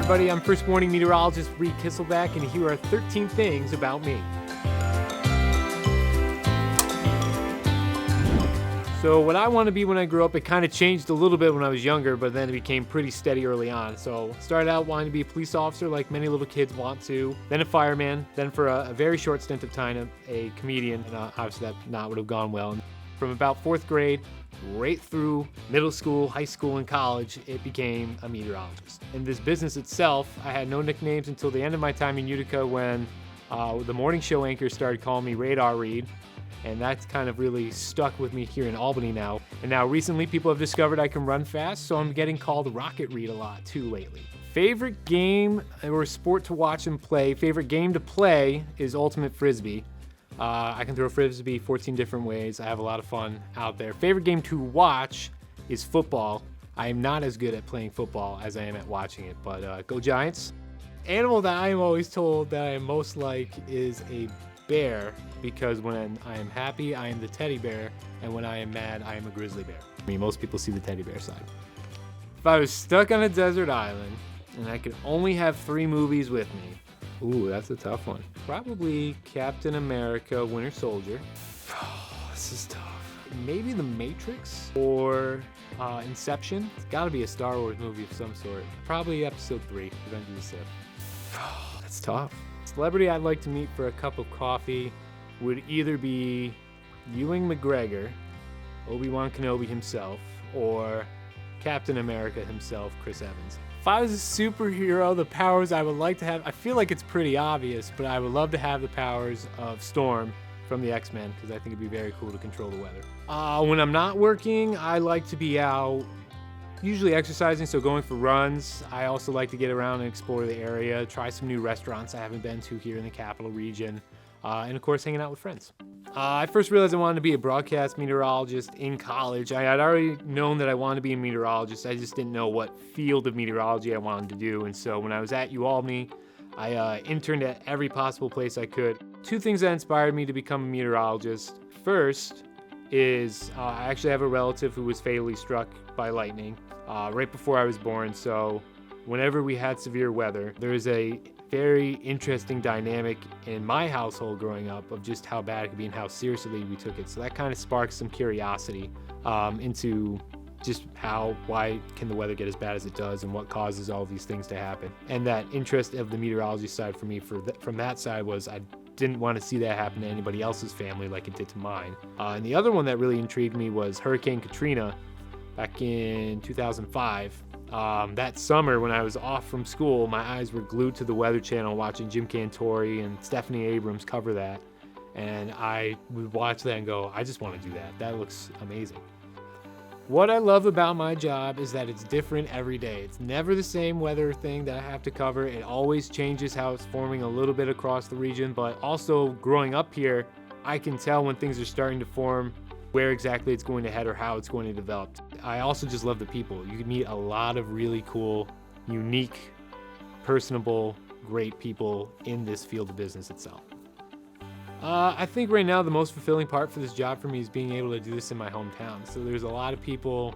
everybody, I'm first morning meteorologist Reid Kisselback, and here are 13 things about me. So what I want to be when I grew up, it kind of changed a little bit when I was younger, but then it became pretty steady early on. So started out wanting to be a police officer like many little kids want to, then a fireman, then for a very short stint of time, a comedian, and obviously that not would have gone well. From about 4th grade right through middle school, high school, and college, it became a meteorologist. In this business itself, I had no nicknames until the end of my time in Utica when the morning show anchor started calling me Reid. And that's kind of really stuck with me here in Albany now. And now recently people have discovered I can run fast, so I'm getting called Rocket Reid a lot too lately. Favorite game or sport to watch and play? Favorite game to play is Ultimate Frisbee. I can throw Frisbee 14 different ways. I have a lot of fun out there. Favorite game to watch is football. I am not as good at playing football as I am at watching it, but go Giants. Animal that I am always told that I am most like is a bear, because when I am happy, I am the teddy bear, and when I am mad, I am a grizzly bear. I mean, most people see the teddy bear side. If I was stuck on a desert island and I could only have 3 movies with me, ooh, that's a tough one. Probably Captain America, Winter Soldier. Oh, this is tough. Maybe The Matrix or Inception. It's gotta be a Star Wars movie of some sort. Probably Episode 3, Revenge of the Sith. Oh, that's tough. Celebrity I'd like to meet for a cup of coffee would either be Ewan McGregor, Obi-Wan Kenobi himself, or Captain America himself, Chris Evans. If I was a superhero, the powers I would like to have, I feel like it's pretty obvious, but I would love to have the powers of Storm from the X-Men, because I think it'd be very cool to control the weather. When I'm not working, I like to be out, usually exercising, so going for runs. I also like to get around and explore the area, try some new restaurants I haven't been to here in the capital region, and of course hanging out with friends. I first realized I wanted to be a broadcast meteorologist in college. I had already known that I wanted to be a meteorologist. I just didn't know what field of meteorology I wanted to do, and so when I was at Albany, I interned at every possible place I could. 2 things that inspired me to become a meteorologist. First is I actually have a relative who was fatally struck by lightning right before I was born, so whenever we had severe weather, there is a very interesting dynamic in my household growing up of just how bad it could be and how seriously we took it. So that kind of sparked some curiosity into just why can the weather get as bad as it does and what causes all these things to happen. And that interest of the meteorology side for me from that side was I didn't want to see that happen to anybody else's family like it did to mine. And the other one that really intrigued me was Hurricane Katrina back in 2005. That summer when I was off from school, my eyes were glued to the Weather Channel watching Jim Cantori and Stephanie Abrams cover that. And I would watch that and go, I just want to do that. That looks amazing. What I love about my job is that it's different every day. It's never the same weather thing that I have to cover. It always changes how it's forming a little bit across the region, but also growing up here, I can tell when things are starting to form, where exactly it's going to head or how it's going to develop. I also just love the people. You can meet a lot of really cool, unique, personable, great people in this field of business itself. I think right now the most fulfilling part for this job for me is being able to do this in my hometown. So there's a lot of people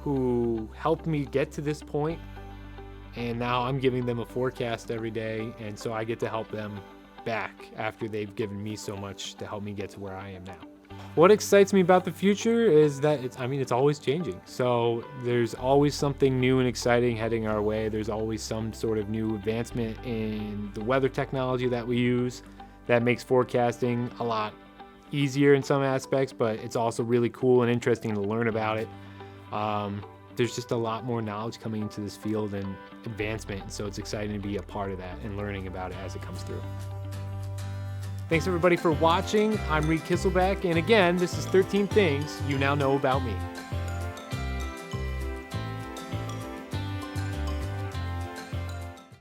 who helped me get to this point, and now I'm giving them a forecast every day, and so I get to help them back after they've given me so much to help me get to where I am now. What excites me about the future is that it's always changing. So there's always something new and exciting heading our way. There's always some sort of new advancement in the weather technology that we use that makes forecasting a lot easier in some aspects, but it's also really cool and interesting to learn about it. There's just a lot more knowledge coming into this field and advancement, and so it's exciting to be a part of that and learning about it as it comes through. Thanks everybody for watching. I'm Reid Kisselback, and again, this is 13 Things You Now Know About Me.